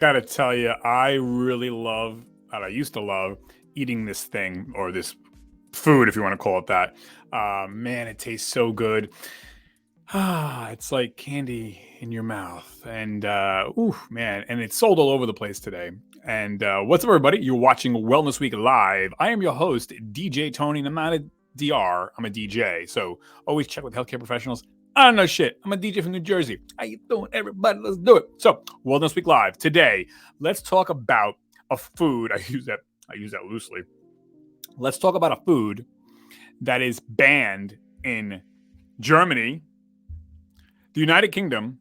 Gotta tell you, I really love, and I used to love eating this thing or this food, if you want to call it that. Man, it tastes so good. It's like candy in your mouth. And, ooh, man, and it's sold all over the place today. And what's up, everybody? You're watching Wellness Week Live. I am your host, DJ Tony, and I'm not a DR, I'm a DJ. So always check with healthcare professionals. I don't know shit. I'm a DJ from New Jersey. How you doing, everybody? Let's do it. So, Wellness Week Live. Today, let's talk about a food. I use that loosely. Let's talk about a food that is banned in Germany, the United Kingdom,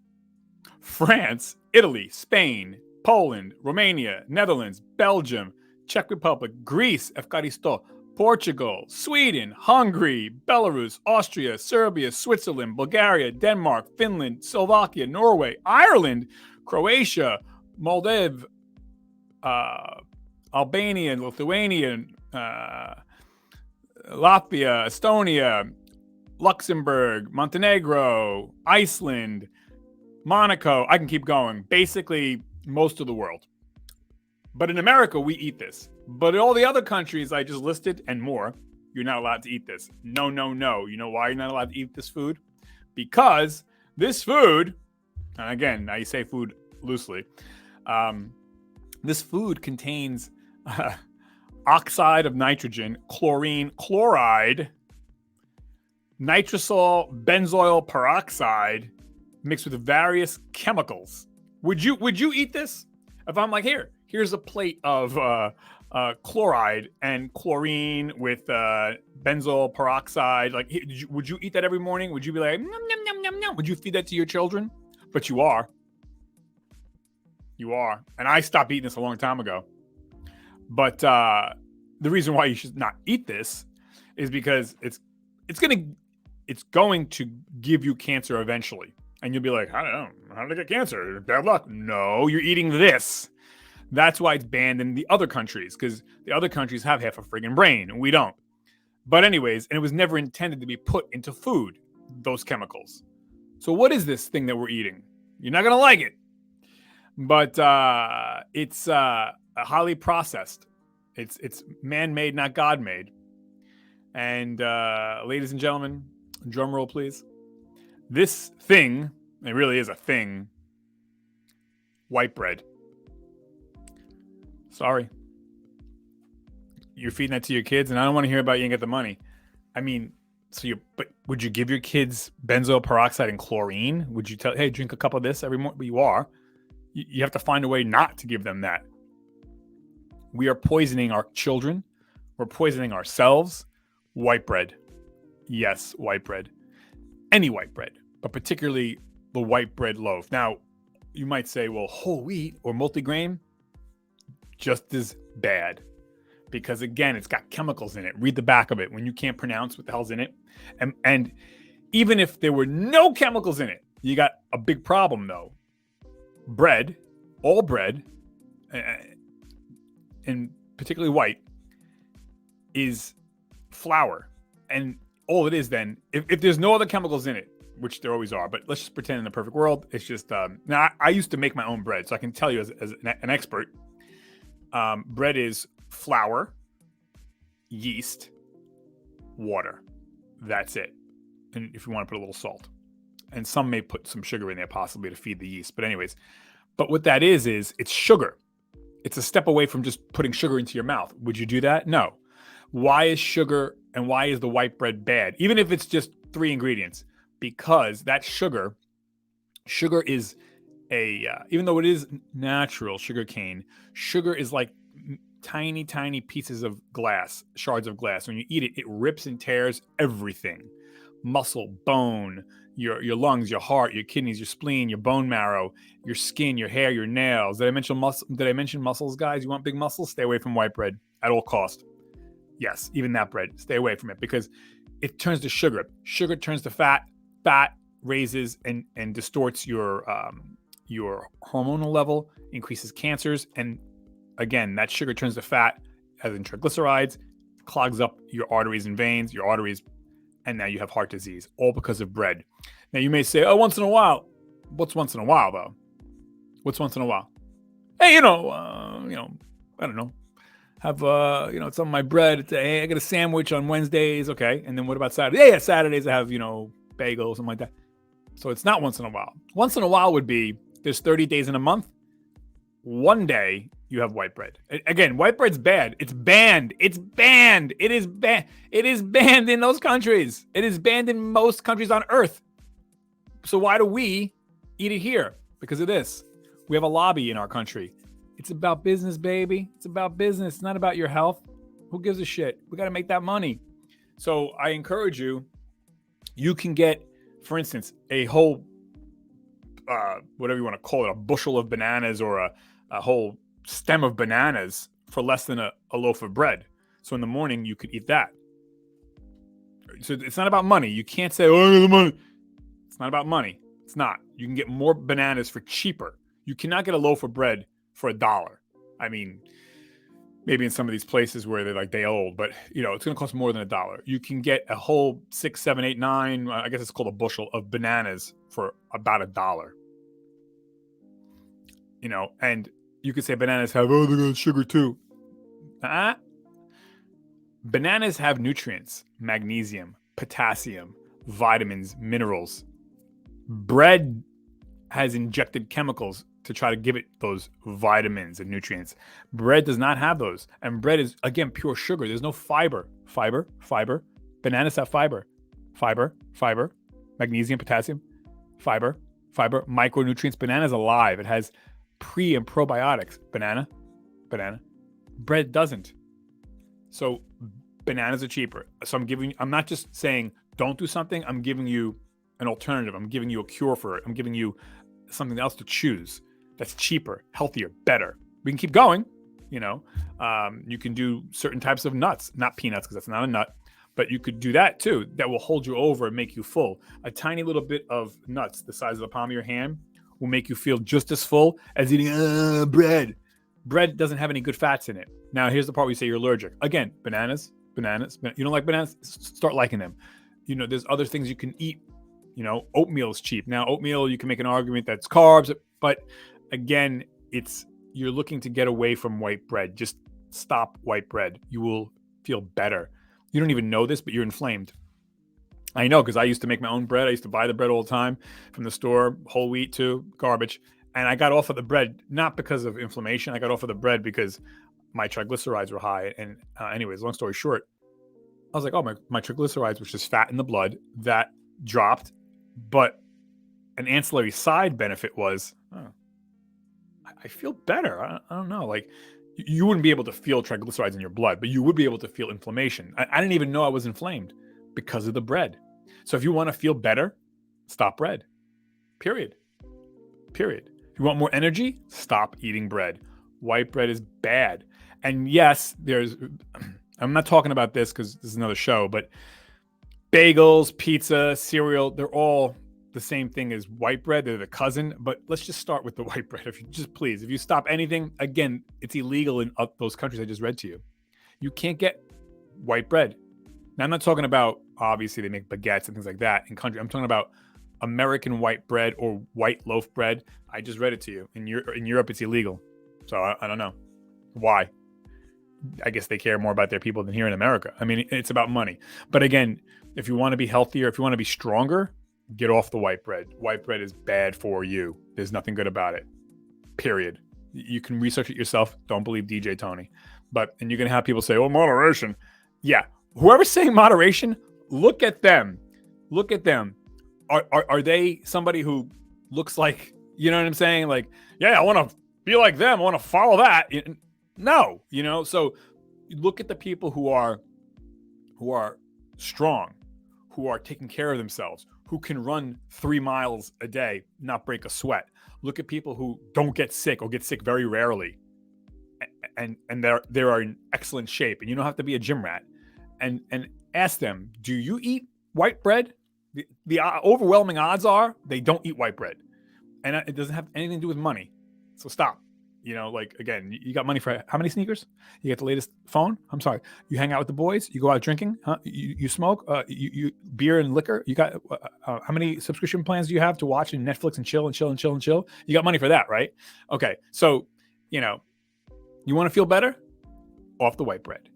France, Italy, Spain, Poland, Romania, Netherlands, Belgium, Czech Republic, Greece, Afghanistan, Portugal, Sweden, Hungary, Belarus, Austria, Serbia, Switzerland, Bulgaria, Denmark, Finland, Slovakia, Norway, Ireland, Croatia, Moldova, Albania, Lithuania, Latvia, Estonia, Luxembourg, Montenegro, Iceland, Monaco. I can keep going. Basically, most of the world. But in America, we eat this. But in all the other countries I just listed and more, you're not allowed to eat this. No. You know why you're not allowed to eat this food? Because this food, and again, now you say food loosely, this food contains oxide of nitrogen, chlorine, chloride, nitrosyl, benzoyl, peroxide, mixed with various chemicals. Would you eat this? If I'm like, here's a plate of chloride and chlorine with benzoyl peroxide. Like, would you eat that every morning? Would you be like, nom, nom, nom, nom, nom? Would you feed that to your children? But you are. You are. And I stopped eating this a long time ago. But the reason why you should not eat this is because it's going to give you cancer eventually. And you'll be like, I don't know, how did I get cancer? Bad luck. No, you're eating this. That's why it's banned in the other countries, because the other countries have half a friggin' brain, and we don't. But anyways, and it was never intended to be put into food, those chemicals. So what is this thing that we're eating? You're not going to like it. But it's highly processed. It's man-made, not God-made. And ladies and gentlemen, drum roll, please. This thing, it really is a thing, white bread. Sorry. You're feeding that to your kids, and I don't want to hear about you ain't get the money. I mean, but would you give your kids benzoyl peroxide and chlorine? Would you tell, hey, drink a cup of this every morning? But you are. You have to find a way not to give them that. We are poisoning our children. We're poisoning ourselves. White bread. Yes, white bread. Any white bread, but particularly the white bread loaf. Now, you might say, well, whole wheat or multigrain, just as bad. Because again, it's got chemicals in it. Read the back of it when you can't pronounce what the hell's in it. And even if there were no chemicals in it, you got a big problem though. Bread, all bread, and particularly white, is flour. And all it is then, if there's no other chemicals in it, which there always are, but let's just pretend in the perfect world, it's just, now I used to make my own bread, so I can tell you as an expert, bread is flour, yeast, water. That's it. And if you want to put a little salt. And some may put some sugar in there possibly to feed the yeast. But anyways, but what that is it's sugar. It's a step away from just putting sugar into your mouth. Would you do that? No. Why is sugar and why is the white bread bad? Even if it's just 3 ingredients. Because that sugar is even though it is natural sugar cane, sugar is like tiny, tiny pieces of glass, shards of glass. When you eat it, it rips and tears everything. Muscle, bone, your lungs, your heart, your kidneys, your spleen, your bone marrow, your skin, your hair, your nails. Did I mention muscles, guys? You want big muscles? Stay away from white bread at all cost. Yes, even that bread, stay away from it because it turns to sugar. Sugar turns to fat. Fat raises and distorts your hormonal level, increases cancers, and again, that sugar turns to fat, as in triglycerides, clogs up your arteries and veins, and now you have heart disease, all because of bread. Now you may say, oh, once in a while. What's once in a while, though? What's once in a while? Hey, I don't know. Have some of my bread. Hey, I get a sandwich on Wednesdays, okay. And then what about Saturday? Yeah, Saturdays I have bagels, something like that. So it's not once in a while. Once in a while would be there's 30 days in a month. One day you have white bread. Again, white bread's bad. It's banned. It's banned. It is banned. It is banned in those countries. It is banned in most countries on earth. So why do we eat it here? Because of this. We have a lobby in our country. It's about business, baby. It's about business. It's not about your health. Who gives a shit? We got to make that money. So I encourage you, you can get, for instance, a whole, whatever you want to call it, a bushel of bananas or a whole stem of bananas for less than a loaf of bread. So in the morning, you could eat that. So it's not about money. You can't say, oh, I need the money. It's not about money. It's not. You can get more bananas for cheaper. You cannot get a loaf of bread for $1. I mean, maybe in some of these places where they're like day old, but it's going to cost more than $1. You can get a whole 6, 7, 8, 9, I guess it's called a bushel of bananas for about $1. And you could say bananas have, they got sugar too. Bananas have nutrients, magnesium, potassium, vitamins, minerals. Bread has injected chemicals to try to give it those vitamins and nutrients. Bread does not have those. And bread is, again, pure sugar. There's no fiber. Fiber. Bananas have fiber. Fiber. Magnesium, potassium, fiber. Micronutrients. Banana's alive. It has pre and probiotics. Banana. Bread doesn't. So bananas are cheaper. So I'm not just saying don't do something. I'm giving you an alternative. I'm giving you a cure for it. I'm giving you something else to choose that's cheaper, healthier, better. We can keep going. You can do certain types of nuts, not peanuts because that's not a nut, but you could do that too. That will hold you over and make you full. A tiny little bit of nuts the size of the palm of your hand will make you feel just as full as eating bread. Bread doesn't have any good fats in it. Now, here's the part where you say you're allergic. Again, bananas. You don't like bananas? Start liking them. There's other things you can eat. Oatmeal is cheap. Now, oatmeal, you can make an argument that's carbs, but again, you're looking to get away from white bread. Just stop white bread. You will feel better. You don't even know this, but you're inflamed. I know because I used to make my own bread. I used to buy the bread all the time from the store, whole wheat too, garbage. And I got off of the bread, not because of inflammation. I got off of the bread because my triglycerides were high. And anyways, long story short, I was like, oh, my triglycerides, which is fat in the blood, that dropped. But an ancillary side benefit was, I feel better. I don't know. Like you wouldn't be able to feel triglycerides in your blood, but you would be able to feel inflammation. I didn't even know I was inflamed because of the bread. So if you want to feel better, stop bread. Period. If you want more energy, stop eating bread. White bread is bad. And yes, I'm not talking about this because this is another show, but bagels, pizza, cereal, they're all the same thing as white bread. They're the cousin, but let's just start with the white bread. If you stop anything, again, it's illegal in those countries I just read to you. You can't get white bread. Now, I'm not talking about, obviously they make baguettes and things like that in country. I'm talking about American white bread or white loaf bread. I just read it to you. In Europe, it's illegal. So I don't know why. I guess they care more about their people than here in America. I mean, it's about money. But again, if you want to be healthier, if you want to be stronger, get off the white bread. White bread is bad for you. There's nothing good about it. Period. You can research it yourself. Don't believe DJ Tony. And you're going to have people say, oh, moderation. Yeah. Whoever's saying moderation, look at them. Are they somebody who looks like, you know what I'm saying? Like, yeah, I want to be like them. I want to follow that. No, so look at the people who are strong, who are taking care of themselves, who can run 3 miles a day, not break a sweat. Look at people who don't get sick or get sick very rarely. And they're in excellent shape. And you don't have to be a gym rat. And ask them, do you eat white bread? The overwhelming odds are they don't eat white bread. And it doesn't have anything to do with money. So stop. Again, you got money for how many sneakers? You get the latest phone? I'm sorry. You hang out with the boys? You go out drinking? Huh? You smoke? You beer and liquor? You got how many subscription plans do you have to watch and Netflix and chill? You got money for that, right? Okay. So you know, you want to feel better? Off the white bread.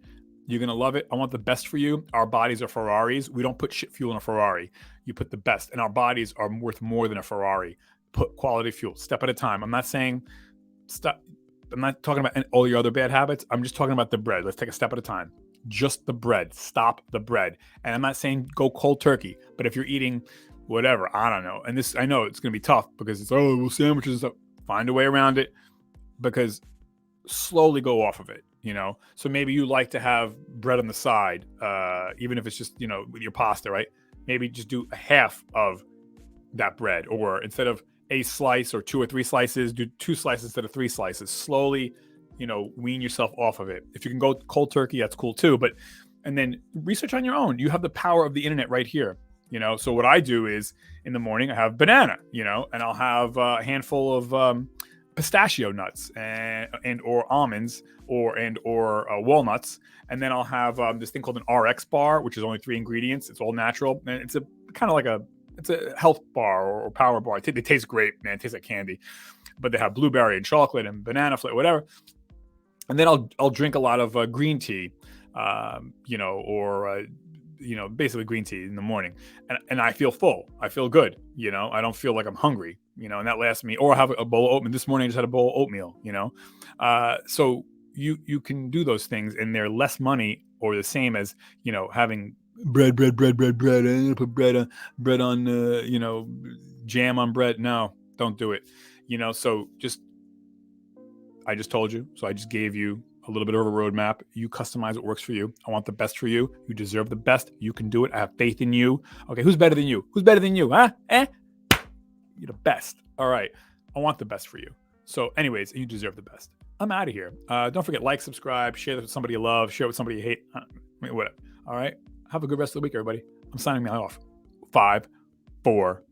You're going to love it. I want the best for you. Our bodies are Ferraris. We don't put shit fuel in a Ferrari. You put the best. And our bodies are worth more than a Ferrari. Put quality fuel, step at a time. I'm not saying stop. I'm not talking about all your other bad habits. I'm just talking about the bread. Let's take a step at a time. Just the bread. Stop the bread. And I'm not saying go cold turkey. But if you're eating whatever, I don't know. And this, I know it's going to be tough because it's, well, sandwiches and stuff. Find a way around it, because slowly go off of it. So maybe you like to have bread on the side, even if it's just, with your pasta, right? Maybe just do a half of that bread, or instead of a slice or 2 or 3 slices, do 2 slices instead of 3 slices. Slowly, wean yourself off of it. If you can go cold turkey, that's cool too. And then research on your own. You have the power of the internet right here. So what I do is in the morning I have banana, and I'll have a handful of pistachio nuts and or almonds or walnuts, and then I'll have this thing called an RX bar, which is only 3 ingredients. It's all natural, and it's a kind of like it's a health bar or power bar. They taste great, man. It tastes like candy, but they have blueberry and chocolate and banana flavor, whatever. And then I'll drink a lot of green tea, basically green tea in the morning, and I feel full. I feel good. I don't feel like I'm hungry. And that lasts me. Or I have a bowl of oatmeal. This morning I just had a bowl of oatmeal. So you can do those things, and they're less money or the same as having bread. I'm gonna put bread on jam on bread. No, don't do it. So I just told you. So I just gave you a little bit of a roadmap. You customize what works for you. I want the best for you. You deserve the best. You can do it. I have faith in you. Okay, who's better than you? Who's better than you? Huh? You're the best. All right. I want the best for you. So anyways, you deserve the best. I'm out of here. Don't forget, like, subscribe, share this with somebody you love, share it with somebody you hate. Whatever. All right. Have a good rest of the week, everybody. I'm signing me off. 5, 4,